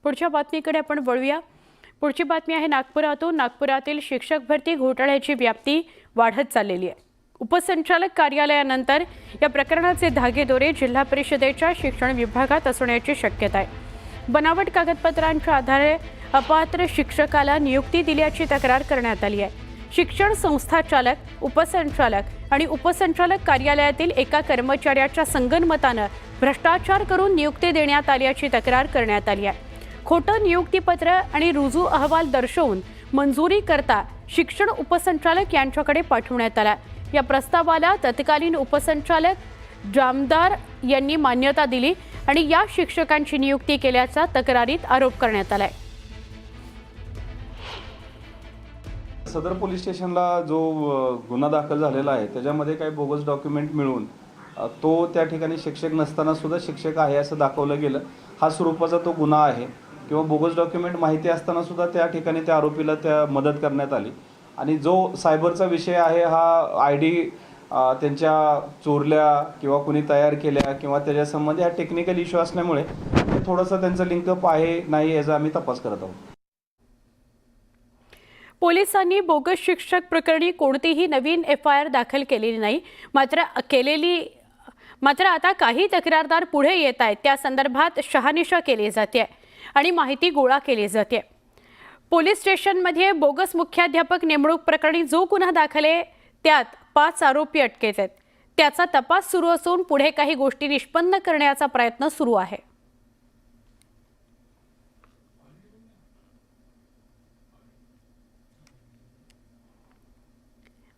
पुढच्या बातमीकडे आपण वळूया। पुढची बातमी आहे नागपुरातून। नागपुरातील शिक्षक भरती घोटाळ्याची व्याप्ती वाढत चाललेली आहे। उपसंचालक कार्यालयानंतर या प्रकरणाचे धागेदोरे जिल्हा परिषदेच्या शिक्षण विभागात असण्याची शक्यता आहे। बनावट कागदपत्रांच्या आधारे अपात्र शिक्षकाला नियुक्ती दिल्याची तक्रार करण्यात आली आहे। शिक्षण संस्था चालक, उपसंचालक आणि उपसंचालक कार्यालयातील एका कर्मचाऱ्याच्या संगनमताने भ्रष्टाचार करून नियुक्ती देण्यात आल्याची तक्रार करण्यात आली आहे। खोटे नियुक्तीपत्र आणि रुजू अहवाल दर्शवून मंजुरी करता शिक्षण उपसंचालक यांच्याकडे पाठवण्यात आला। या प्रस्तावाला तत्कालीन उपसंचालक जामदार यांनी मान्यता दिली आणि या शिक्षकांची नियुक्ती केल्याचा तक्रारीत आरोप करण्यात आलाय। सदर पोलीस स्टेशनला जो गुन्हा दाखल झालेला आहे त्याच्यामध्ये काही बोगस डॉक्युमेंट मिळून तो त्या ठिकाणी शिक्षक नसताना सुद्धा शिक्षक आहे असं दाखवलं गेलं। हा स्वरूपाचा तो गुन्हा आहे किंवा बोगस डॉक्युमेंट माहिती असताना सुद्धा त्या ठिकाणी त्या आरोपीला त्या मदत करण्यात आली। आणि जो सायबरचा विषय आहे हा आयडी त्यांच्या चोरल्या किंवा कुणी तयार केल्या किंवा त्याच्या संबंधी हा टेक्निकल इश्यू असल्यामुळे थोडंसं त्यांचं लिंकअप आहे नाही याचा आम्ही तपास करत आहोत। पोलिसांनी बोगस शिक्षक प्रकरणी कोणतीही नवीन FIR दाखल केलेली नाही। मात्र आता काही तक्रारदार पुढे येत आहेत। त्या संदर्भात शहानिशा केली जाते आणि माहिती गोळा केली जाते। पोलीस स्टेशनमध्ये बोगस मुख्याध्यापक नेमणूक प्रकरणी जो गुन्हा दाखल आहे त्यात 5 आरोपी अटकेत आहेत। त्याचा तपास सुरू असून पुढे काही गोष्टी निष्पन्न करण्याचा प्रयत्न सुरू आहे।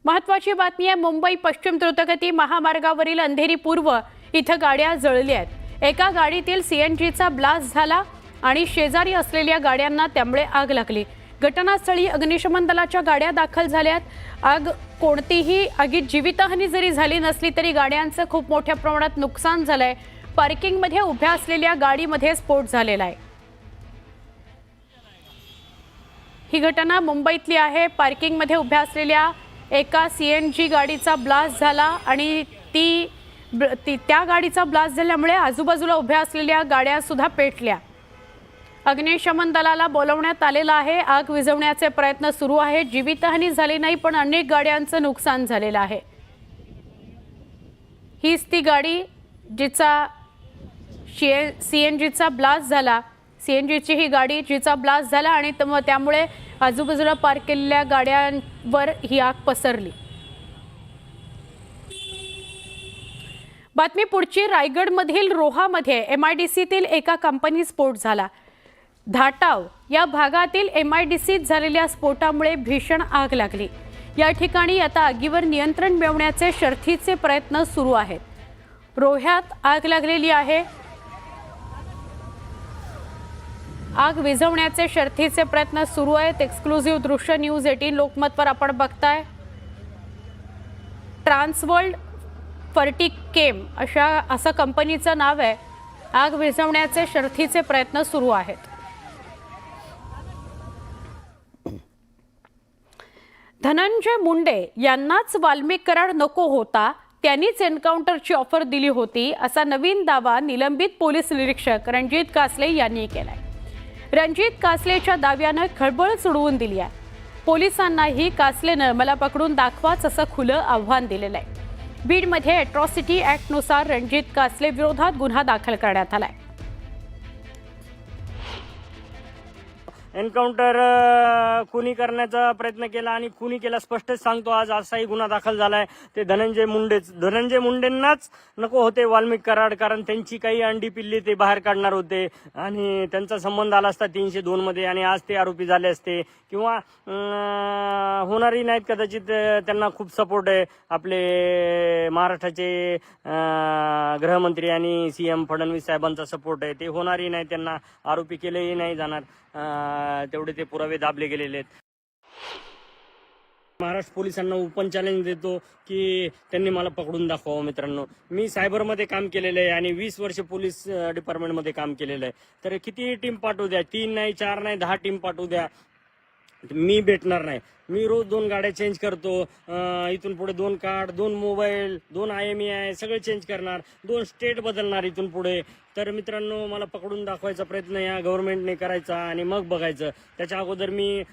महत्त्वाची बातमी आहे। मुंबई पश्चिम द्रुतगती महामार्गावरील अंधेरी पूर्व इथं गाड्या जळल्या आहेत। एका गाडीतील CNGचा ब्लास्ट झाला आणि शेजारी असलेल्या गाड्यांना त्यामुळे आग लागली। घटनास्थळी अग्निशमन दलाच्या गाड्या दाखल झाल्यात। कोणतीही आगीत जीवितहानी जरी झाली नसली तरी गाड्यांचं खूप मोठ्या प्रमाणात नुकसान झालंय। पार्किंगमध्ये उभ्या असलेल्या गाडीमध्ये स्फोट झालेला आहे। ही घटना मुंबईतली आहे। पार्किंगमध्ये उभ्या असलेल्या एका CNG गाडीचा ब्लास्ट झाला आणि त्या गाडीचा ब्लास्ट झाल्यामुळे आजूबाजूला उभ्या असलेल्या गाड्या सुद्धा पेटल्या। अग्निशमन दलाला बोलवण्यात आलेलं आहे। आग विझवण्याचे प्रयत्न सुरू आहेत। जीवितहानी झाली नाही पण अनेक गाड्यांचं नुकसान झालेलं आहे। हीच ती गाडी जिचा CNGचा ब्लास्ट झाला। CNGची ही गाडी जिचा ब्लास्ट झाला आणि त्यामुळे आजूबाजूला पार्क केलेल्या गाड्यांवर ही आग पसरली। बातमी पुढची। रायगडमधील रोहामध्ये MIDCतील एका कंपनी स्फोट झाला। धाटाव या भागातील MIDCत झालेल्या स्फोटामुळे भीषण आग लागली। या ठिकाणी आता आगीवर नियंत्रण मिळवण्याचे शर्थीचे प्रयत्न सुरू आहेत। रोह्यात आग लागलेली आहे। आग विझवण्याचे शर्थीचे प्रयत्न सुरू आहेत। एक्सक्लुझिव्ह दृश्य न्यूज 18 लोकमतवर आपण बघताय। ट्रान्सवर्ल्ड फर्टिकेम असं कंपनीचं नाव आहे। आग विझवण्याचे शर्थीचे प्रयत्न सुरू आहेत। धनंजय मुंडे यांनाच वाल्मिक कराड नको होता, त्यांनीच एन्काउंटरची ऑफर दिली होती असा नवीन दावा निलंबित पोलीस निरीक्षक रणजित कासले यांनी केलाय। रणजित कासलेच्या दाव्यानं खळबळ उडवून दिली आहे। पोलिसांनाही कासलेनं मला पकडून दाखवाच असं खुलं आव्हान दिलेलं आहे। बीडमध्ये अॅट्रॉसिटी ॲक्टनुसार रणजित कासले विरोधात गुन्हा दाखल करण्यात आलाय। एन्काउंटर खुनी करण्याचा प्रयत्न केला आणि खुनी केला स्पष्टच सांगतो। आज असाही गुन्हा दाखल झालाय। ते धनंजय मुंडेंनाच नको होते वाल्मिक कराड, कारण त्यांची काही अंडी पिल्ली ते बाहेर काढणार होते आणि त्यांचा संबंध आला असता 302 मध्ये आणि आज ते आरोपी झाले असते किंवा होणारही नाहीत। कदाचित त्यांना खूप सपोर्ट आहे। आपले महाराष्ट्राचे गृहमंत्री आणि CM फडणवीस साहेबांचा सपोर्ट आहे। ते होणारही नाही, त्यांना आरोपी केलेही नाही जाणार। तेवढे ते पुरावे दाबले गेलेले आहेत। महाराष्ट्र पोलिसांना ओपन चॅलेंज देतो की त्यांनी मला पकडून दाखवावं। मित्रांनो, मी सायबरमध्ये काम केलेलं आहे आणि 20 वर्ष पोलीस डिपार्टमेंटमध्ये काम केलेलं आहे। तर किती टीम पाठवू द्या, 3 नाही 4 नाही 10 टीम पाठवू द्या, मी भेटणार नाही। मी रोज 2 गाड्या चेंज करतो। इथून पुढे 2 कार्ड, 2 मोबाईल, 2 IMEI सगळे चेंज करणार, 2 स्टेट बदलणार इथून पुढे। तर मित्रांनो मला पकडून दाखवायचा प्रयत्न या गव्हर्नमेंटने करायचा आणि मग बघायचं. त्याच्या अगोदर मी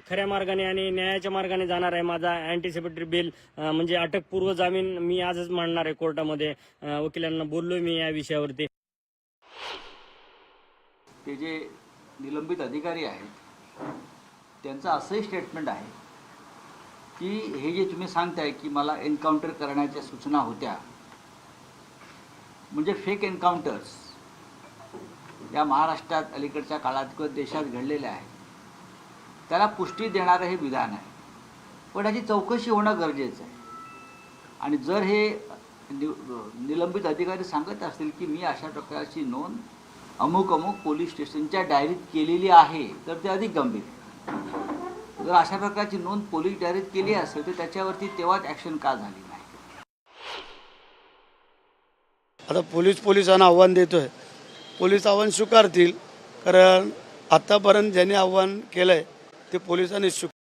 खऱ्या मार्गाने आणि न्यायाच्या मार्गाने जाणार आहे. माझा अँटिसिपेटरी बेल म्हणजे अटकपूर्व जामीन मी आजच मांडणार आहे कोर्टामध्ये. वकिलांना बोललोय मी या विषयावरती. ते जे निलंबित अधिकारी आहेत त्यांचं असंही स्टेटमेंट आहे की हे जे तुम्ही सांगताय की मला एन्काउंटर करण्याच्या सूचना होत्या, म्हणजे फेक एन्काउंटर्स या महाराष्ट्रात अलीकडच्या काळात किंवा देशात घडलेल्या आहेत, त्याला पुष्टी देणारं हे विधान आहे. पण याची चौकशी होणं गरजेचं आहे. आणि जर हे निलंबित अधिकारी सांगत असतील की मी अशा प्रकारची नोंद अमुक अमुक पोलीस स्टेशनच्या डायरीत केलेली आहे, तर ते अधिक गंभीर आहे. जर अशा प्रकारची नोंद पोलीस डायरीत केली असेल तर त्याच्यावरती तेव्हाच ॲक्शन का झाली नाही? आता पोलिसांना आव्हान देतोय, पोलीस आव्हान स्वीकारतील, कारण आतापर्यंत ज्यांनी आव्हान केलंय ते पोलिसांनी